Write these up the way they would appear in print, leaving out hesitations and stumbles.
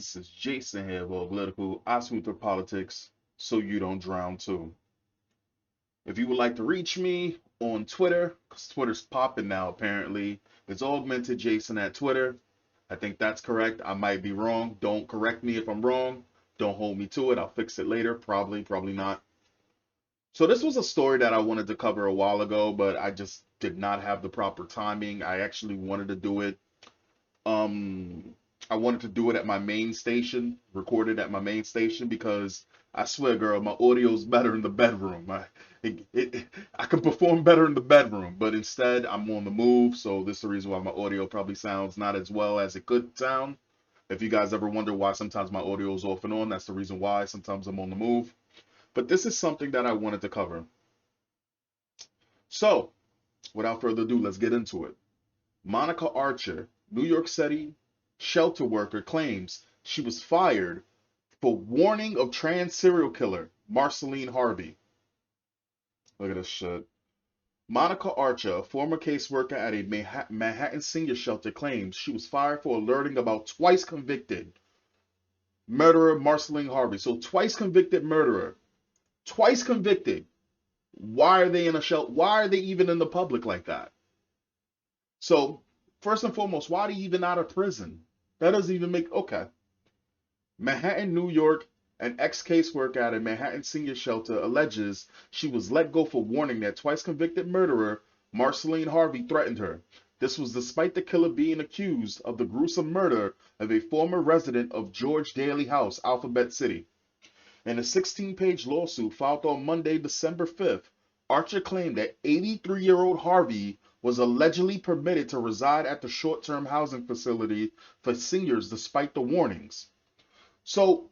This is Jason here of Auglitical. I sweep through politics so you don't drown too. If you would like to reach me on Twitter, because Twitter's popping now apparently, it's Augmented Jason at Twitter. I think that's correct. I might be wrong. Don't correct me if I'm wrong. Don't hold me to it. I'll fix it later. Probably, probably not. So this was a story that I wanted to cover a while ago, but I just did not have the proper timing. I actually wanted to do it um, I wanted to do it at my main station, record it at my main station because I swear, girl, my audio's better in the bedroom. I can perform better in the bedroom, but instead I'm on the move, so this is the reason why my audio probably sounds not as well as it could sound. If you guys ever wonder why sometimes my audio is off and on, that's the reason why. Sometimes I'm on the move. But this is something that I wanted to cover. So, without further ado, let's get into it. Monica Archer, New York City shelter worker, claims she was fired for warning of trans serial killer Marceline Harvey. Look at this shit. Monica Archer, a former caseworker at a Manhattan senior shelter, claims she was fired for alerting about twice convicted murderer Marceline Harvey. So twice convicted murderer, twice convicted. Why are they in a shelter? Why are they even in the public like that? So first and foremost, why are they even out of prison? That doesn't even make, okay. Manhattan, New York, an ex-caseworker at a Manhattan senior shelter alleges she was let go for warning that twice convicted murderer Marceline Harvey threatened her. This was despite the killer being accused of the gruesome murder of a former resident of George Daly House, Alphabet City. In a 16-page lawsuit filed on Monday, December 5th, Archer claimed that 83-year-old Harvey was allegedly permitted to reside at the short-term housing facility for seniors despite the warnings. So,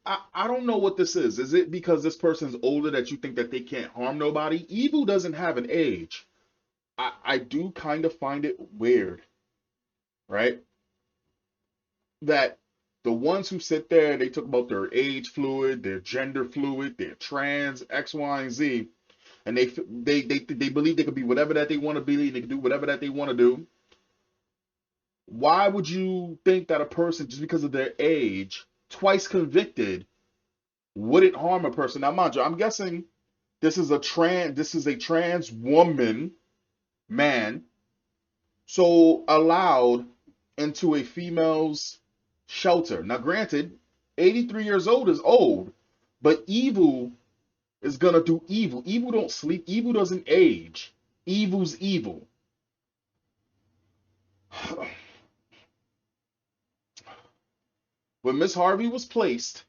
I don't know what this is. Is it because this person's older that you think that they can't harm nobody? Evil doesn't have an age. I do kind of find it weird, right? That the ones who sit there, they talk about their age fluid, their gender fluid, their trans, X, Y, and Z, and they believe they could be whatever that they want to be, they can do whatever that they want to do. Why would you think that a person, just because of their age, twice convicted, wouldn't harm a person? Now, mind you, I'm guessing this is a trans woman, man, so allowed into a female's shelter. Now, granted, 83 years old is old, but evil is gonna do evil. Evil don't sleep. Evil doesn't age. Evil's evil. When Miss Harvey was placed,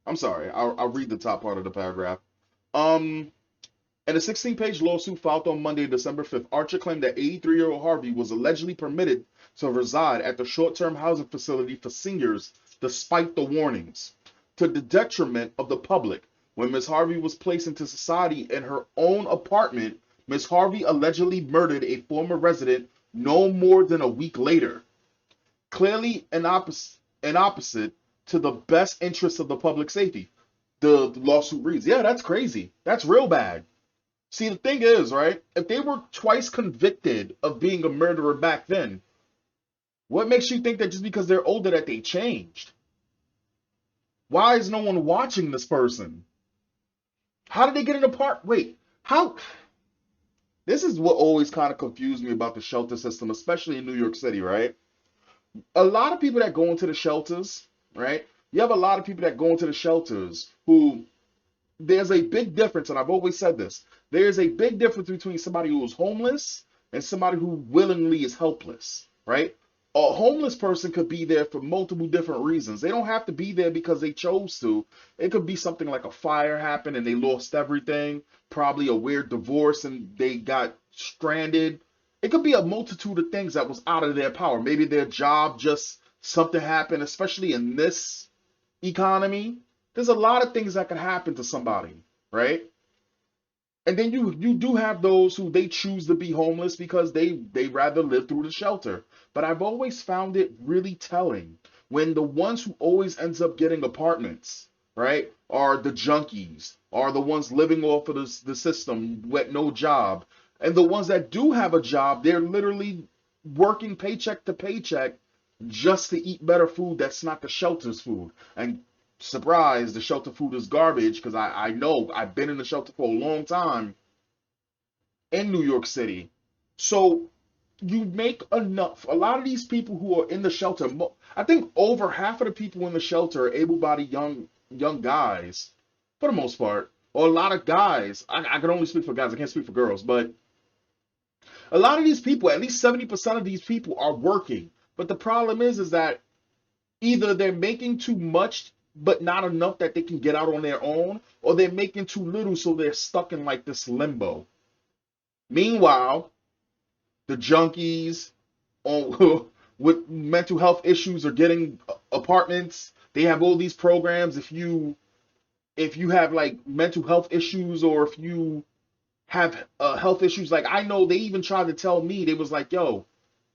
I'm sorry, I'll read the top part of the paragraph. Um, in a 16-page lawsuit filed on Monday, December 5th, Archer claimed that 83-year-old Harvey was allegedly permitted to reside at the short-term housing facility for seniors despite the warnings, to the detriment of the public. When Miss Harvey was placed into society in her own apartment, Miss Harvey allegedly murdered a former resident no more than a week later, clearly an opposite to the best interests of the public safety. The lawsuit reads, yeah, that's crazy. That's real bad. See, the thing is, right, if they were twice convicted of being a murderer back then, what makes you think that just because they're older that they changed? Why is no one watching this person? How did they get in the park? Wait, how? This is what always kind of confused me about the shelter system, especially in New York City, right? A lot of people that go into the shelters, right? You have a lot of people that go into the shelters who, there's a big difference, and I've always said this. There's a big difference between somebody who is homeless and somebody who willingly is helpless, right? A homeless person could be there for multiple different reasons. They don't have to be there because they chose to. It could be something like a fire happened and they lost everything, probably a weird divorce and they got stranded. It could be a multitude of things that was out of their power. Maybe their job, just something happened, especially in this economy. There's a lot of things that can happen to somebody, right? And then you do have those who they choose to be homeless because they rather live through the shelter. But I've always found it really telling when the ones who always ends up getting apartments, right, are the junkies, are the ones living off of the system with no job. And the ones that do have a job, they're literally working paycheck to paycheck just to eat better food that's not the shelter's food. And surprise, the shelter food is garbage because I know I've been in the shelter for a long time in New York City. So you make enough. A lot of these people who are in the shelter, I think over half of the people in the shelter are able-bodied young guys, for the most part, or a lot of guys. I can only speak for guys. I can't speak for girls, but a lot of these people, at least 70% of these people, are working. But the problem is that either they're making too much but not enough that they can get out on their own, or they're making too little so they're stuck in like this limbo. Meanwhile, the junkies on with mental health issues are getting apartments. They have all these programs. If you have like mental health issues, or if you have health issues, like I know they even tried to tell me, they was like, yo,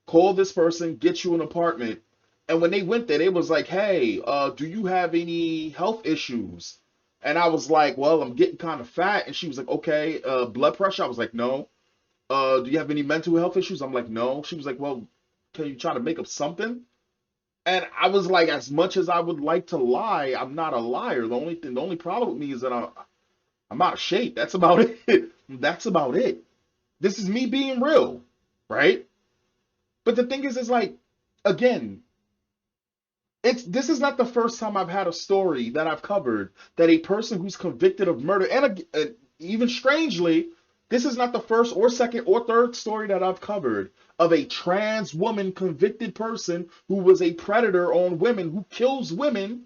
call this person, get you an apartment. And when they went there, they was like, hey, do you have any health issues? And I was like, well, I'm getting kind of fat. And she was like, okay, blood pressure? I was like, no. Do you have any mental health issues? I'm like, no. She was like, well, can you try to make up something? And I was like, as much as I would like to lie, I'm not a liar. The only problem with me is that I'm out of shape. That's about it. That's about it. This is me being real, right? But the thing is like, again, this is not the first time I've had a story that I've covered that a person who's convicted of murder, and even strangely, this is not the first or second or third story that I've covered of a trans woman convicted person who was a predator on women, who kills women.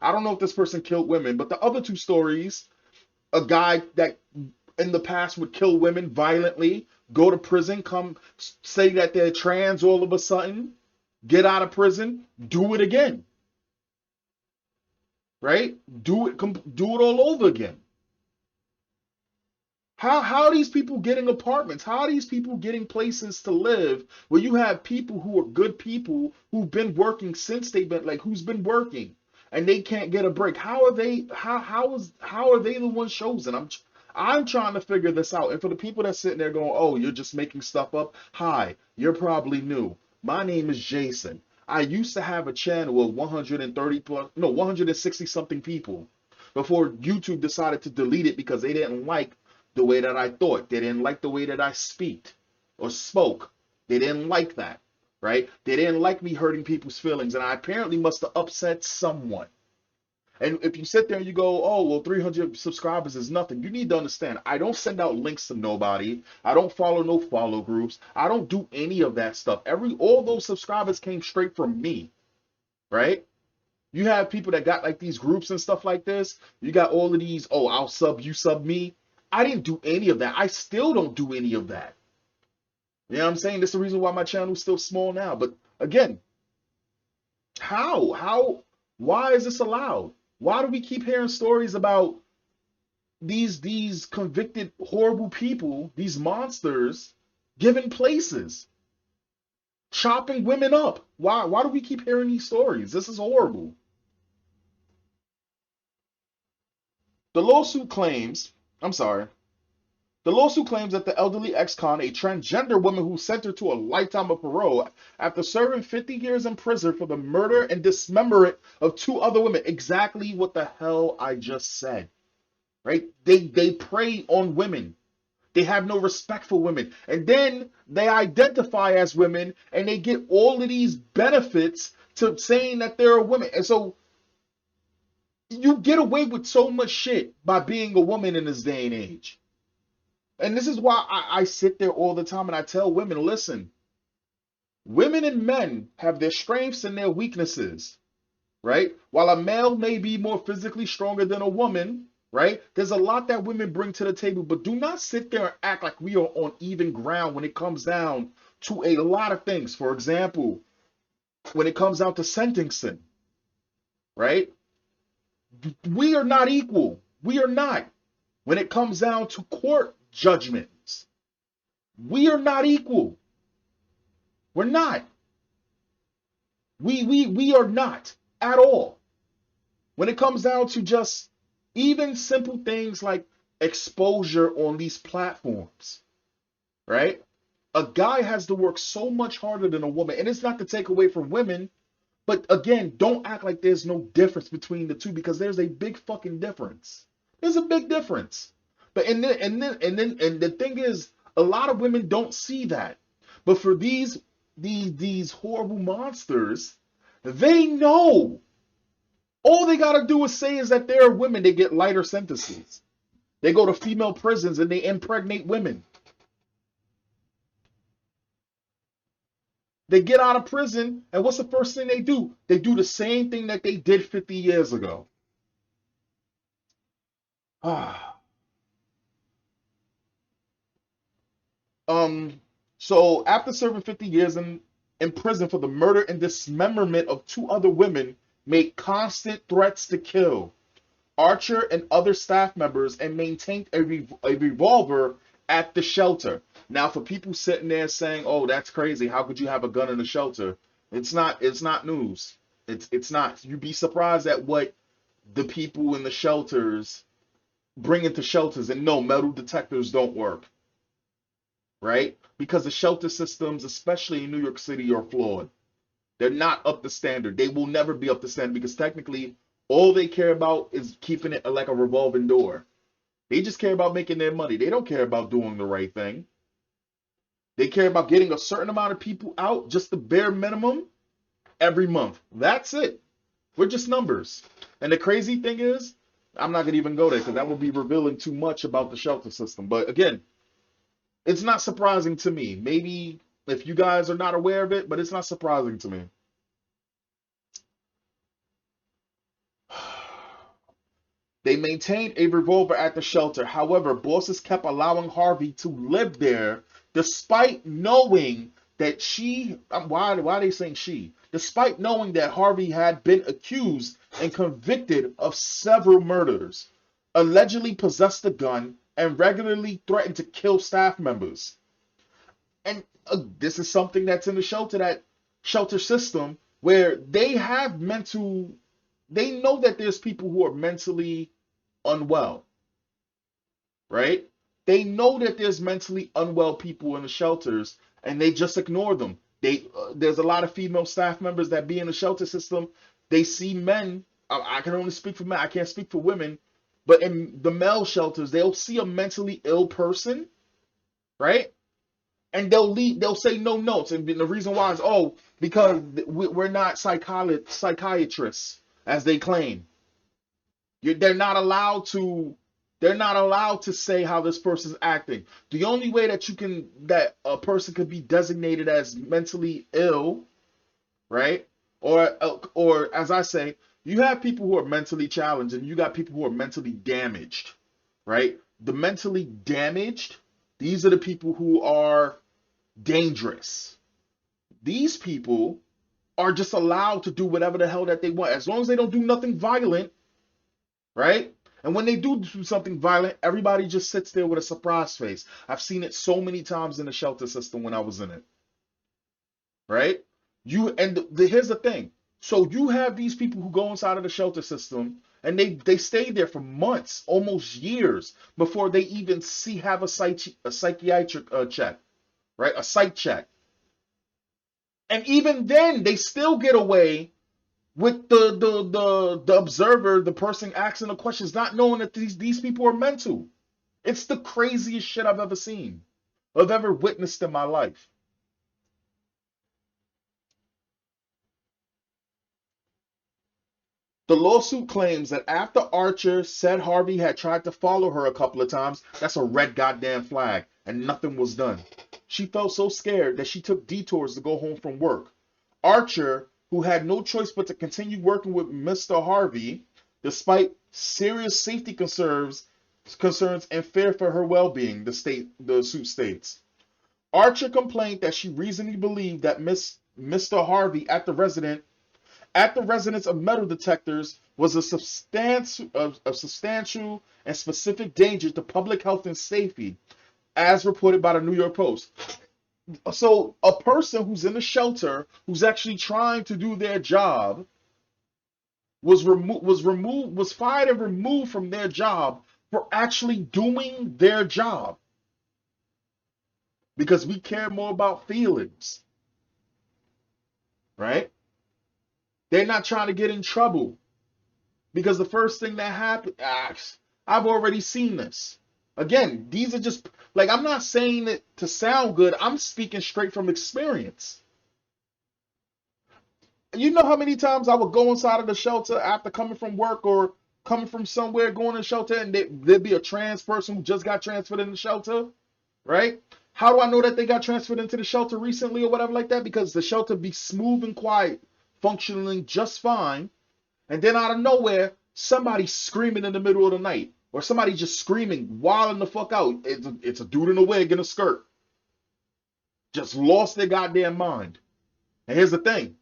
I don't know if this person killed women, but the other two stories, a guy that in the past would kill women violently, go to prison, come say that they're trans all of a sudden, get out of prison, do it again, right? Do it all over again. How are these people getting apartments? How are these people getting places to live where you have people who are good people who've been working since they've been like who's been working and they can't get a break? How are they how are they the ones chosen? I'm trying to figure this out. And for the people that's sitting there going, "Oh, you're just making stuff up." Hi, you're probably new. My name is Jason. I used to have a channel of 130 plus, no, 160 something people before YouTube decided to delete it because they didn't like the way that I thought. They didn't like the way that I speak or spoke. They didn't like that, right? They didn't like me hurting people's feelings, and I apparently must have upset someone. And if you sit there and you go, oh, well, 300 subscribers is nothing, you need to understand, I don't send out links to nobody. I don't follow no follow groups. I don't do any of that stuff. All those subscribers came straight from me, right? You have people that got like these groups and stuff like this. You got all of these, oh, I'll sub, you sub me. I didn't do any of that. I still don't do any of that. You know what I'm saying? That's the reason why my channel is still small now. But again, why is this allowed? Why do we keep hearing stories about these convicted horrible people, these monsters, given places, chopping women up? Why do we keep hearing these stories? This is horrible. The lawsuit claims, I'm sorry, the lawsuit claims that the elderly ex-con, a transgender woman who sentenced to a lifetime of parole after serving 50 years in prison for the murder and dismemberment of two other women. Exactly what the hell I just said, right? They prey on women. They have no respect for women. And then they identify as women and they get all of these benefits to saying that they're a woman. And so you get away with so much shit by being a woman in this day and age. And this is why I sit there all the time and I tell women, listen, women and men have their strengths and their weaknesses, right? While a male may be more physically stronger than a woman, right? There's a lot that women bring to the table, but do not sit there and act like we are on even ground when it comes down to a lot of things. For example, when it comes down to sentencing, right? We are not equal. We are not. When it comes down to court judgments, we are not equal. We're not. We are not at all. When it comes down to just even simple things like exposure on these platforms, right? A guy has to work so much harder than a woman, and it's not to take away from women. But again, don't act like there's no difference between the two, because there's a big fucking difference. There's a big difference. But and the thing is, a lot of women don't see that. But for these horrible monsters, they know. All they gotta do is say is that they're women, they get lighter sentences. They go to female prisons and they impregnate women. They get out of prison, and what's the first thing they do? They do the same thing that they did 50 years ago. um, so after serving 50 years in prison for the murder and dismemberment of two other women, made constant threats to kill Archer and other staff members, and maintained a revolver at the shelter. Now, for people sitting there saying, "Oh, that's crazy. How could you have a gun in a shelter?" It's not news. It's not. You'd be surprised at what the people in the shelters bring into shelters. And no, metal detectors don't work, right? Because the shelter systems, especially in New York City, are flawed. They're not up to standard. They will never be up to standard, because technically all they care about is keeping it like a revolving door. They just care about making their money. They don't care about doing the right thing. They care about getting a certain amount of people out, just the bare minimum, every month. That's it. We're just numbers. And the crazy thing is, I'm not going to even go there because that would be revealing too much about the shelter system. But again, it's not surprising to me. Maybe if you guys are not aware of it, but it's not surprising to me. They maintained a revolver at the shelter. However, bosses kept allowing Harvey to live there despite knowing that why are they saying she? Despite knowing that Harvey had been accused and convicted of several murders, allegedly possessed a gun, and regularly threatened to kill staff members. And this is something that's in the shelter system, where they know that there's people who are mentally unwell, right? They know that there's mentally unwell people in the shelters, and they just ignore them. There's a lot of female staff members that be in the shelter system. They see men. I can only speak for men. I can't speak for women. But in the male shelters, they'll see a mentally ill person, right? And they'll say no notes. And the reason why is, because we're not psychiatrists, as they claim. They're not allowed to. They're not allowed to say how this person's acting. The only way that a person could be designated as mentally ill, right? Or as I say, you have people who are mentally challenged, and you got people who are mentally damaged, right? The mentally damaged, these are the people who are dangerous. These people are just allowed to do whatever the hell that they want, as long as they don't do nothing violent, right? And when they do something violent, everybody just sits there with a surprise face. I've seen it so many times in the shelter system when I was in it, right? Here's the thing. So you have these people who go inside of the shelter system, and they stay there for months, almost years, before they even have a psychiatric check, right? A psych check. And even then, they still get away with the observer, the person asking the questions, not knowing that these people are mental. It's the craziest shit I've ever seen, I've ever witnessed in my life. The lawsuit claims that after Archer said Harvey had tried to follow her a couple of times, that's a red goddamn flag, and nothing was done. She felt so scared that she took detours to go home from work. Archer, who had no choice but to continue working with Mr. Harvey, despite serious safety concerns and fear for her well-being, the suit states. Archer complained that she reasonably believed that Mr. Harvey at the residence of metal detectors was a substantial and specific danger to public health and safety, as reported by the New York Post. So a person who's in a shelter, who's actually trying to do their job, was fired and removed from their job for actually doing their job. Because we care more about feelings, right? They're not trying to get in trouble because the first thing that happened, I've already seen this. Again, these are just like, I'm not saying it to sound good. I'm speaking straight from experience. You know how many times I would go inside of the shelter after coming from work or coming from somewhere, going to the shelter, and there'd be a trans person who just got transferred in the shelter, right? How do I know that they got transferred into the shelter recently or whatever like that? Because the shelter be smooth and quiet, functioning just fine, and then out of nowhere, somebody screaming in the middle of the night, or somebody just screaming, wilding the fuck out. It's a dude in a wig and a skirt, just lost their goddamn mind. And here's the thing.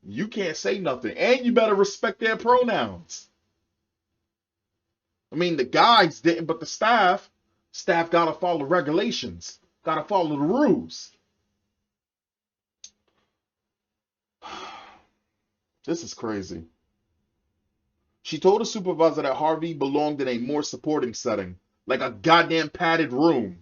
You can't say nothing, and you better respect their pronouns. I mean, the guys didn't, but the staff gotta follow regulations, gotta follow the rules. This is crazy. She told a supervisor that Harvey belonged in a more supporting setting, like a goddamn padded room,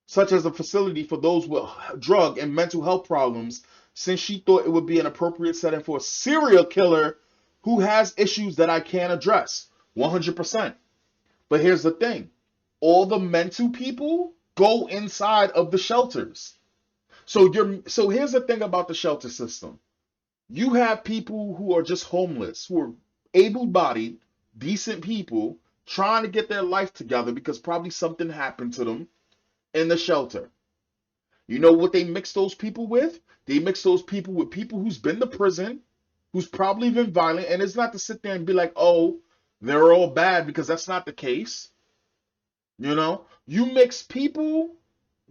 such as a facility for those with drug and mental health problems, since she thought it would be an appropriate setting for a serial killer who has issues that I can't address. 100%. But here's the thing. All the mental people go inside of the shelters. So here's the thing about the shelter system. You have people who are just homeless, who are able-bodied, decent people trying to get their life together because probably something happened to them in the shelter. You know what they mix those people with? They mix those people with people who's been to prison, who's probably been violent, and it's not to sit there and be like, oh, they're all bad, because that's not the case. You know, you mix people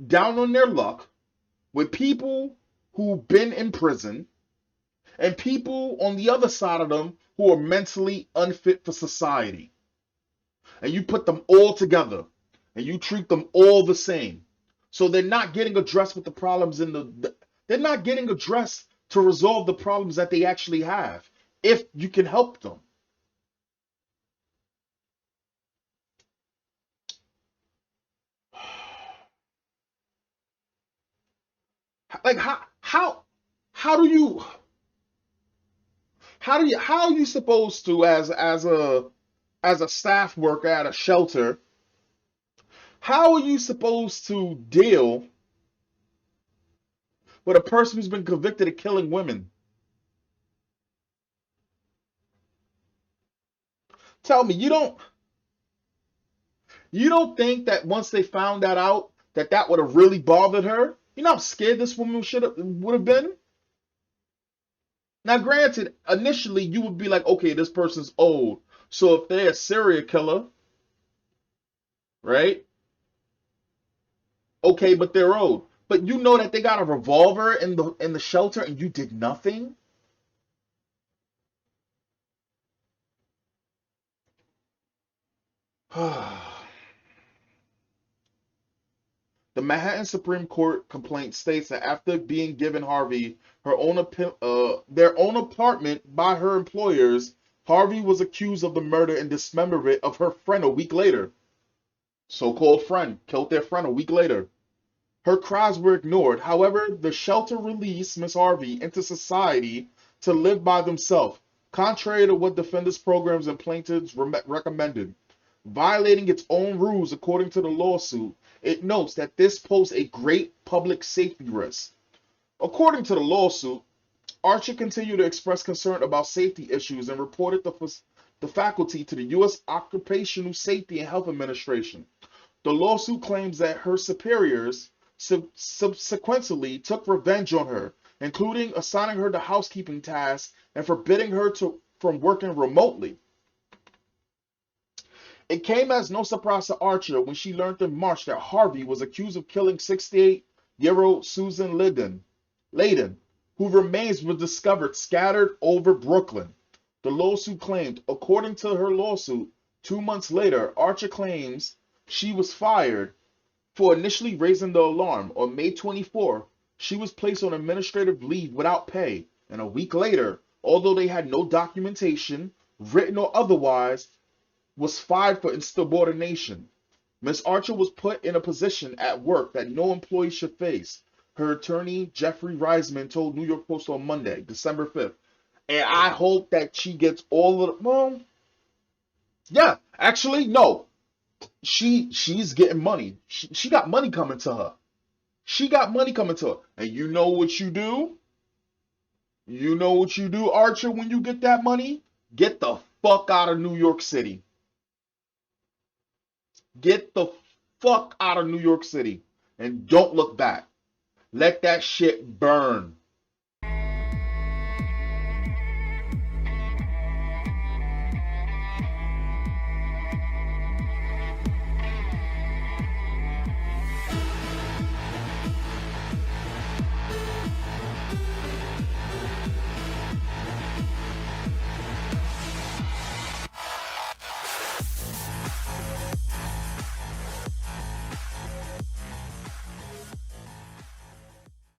down on their luck with people who've been in prison and people on the other side of them who are mentally unfit for society. And you put them all together and you treat them all the same. So they're not getting addressed with the problems they're not getting addressed to resolve the problems that they actually have, if you can help them. Like how do you how are you supposed to, as a staff worker at a shelter, how are you supposed to deal with a person who's been convicted of killing women? Tell me, you don't think that once they found that out, that would have really bothered her? You know how scared this woman would have been? Now, granted, initially you would be like, okay, this person's old. So if they're a serial killer, right? Okay, but they're old. But you know that they got a revolver in the shelter and you did nothing? The Manhattan Supreme Court complaint states that after being given Harvey their own apartment by her employers, Harvey was accused of the murder and dismemberment of her friend a week later. So-called friend killed their friend a week later. Her cries were ignored. However, the shelter released Miss Harvey into society to live by themselves, contrary to what defenders programs and plaintiffs recommended. Violating its own rules according to the lawsuit, it notes that this posed a great public safety risk. According to the lawsuit, Archer continued to express concern about safety issues and reported the faculty to the U.S. Occupational Safety and Health Administration. The lawsuit claims that her superiors subsequently took revenge on her, including assigning her to housekeeping tasks and forbidding her from working remotely. It came as no surprise to Archer when she learned in March that Harvey was accused of killing 68-year-old Susan Layden, whose remains were discovered scattered over Brooklyn. The lawsuit claimed, according to her lawsuit, 2 months later, Archer claims she was fired for initially raising the alarm. On May 24, she was placed on administrative leave without pay, and a week later, although they had no documentation, written or otherwise, was fired for insubordination. Ms. Archer was put in a position at work that no employee should face, her attorney, Jeffrey Reisman, told New York Post on Monday, December 5th, And I hope that she gets all of the, well, yeah, actually, no. She's getting money. She got money coming to her. She got money coming to her. And you know what you do? You know what you do, Archer, when you get that money? Get the fuck out of New York City. Get the fuck out of New York City. And don't look back. Let that shit burn.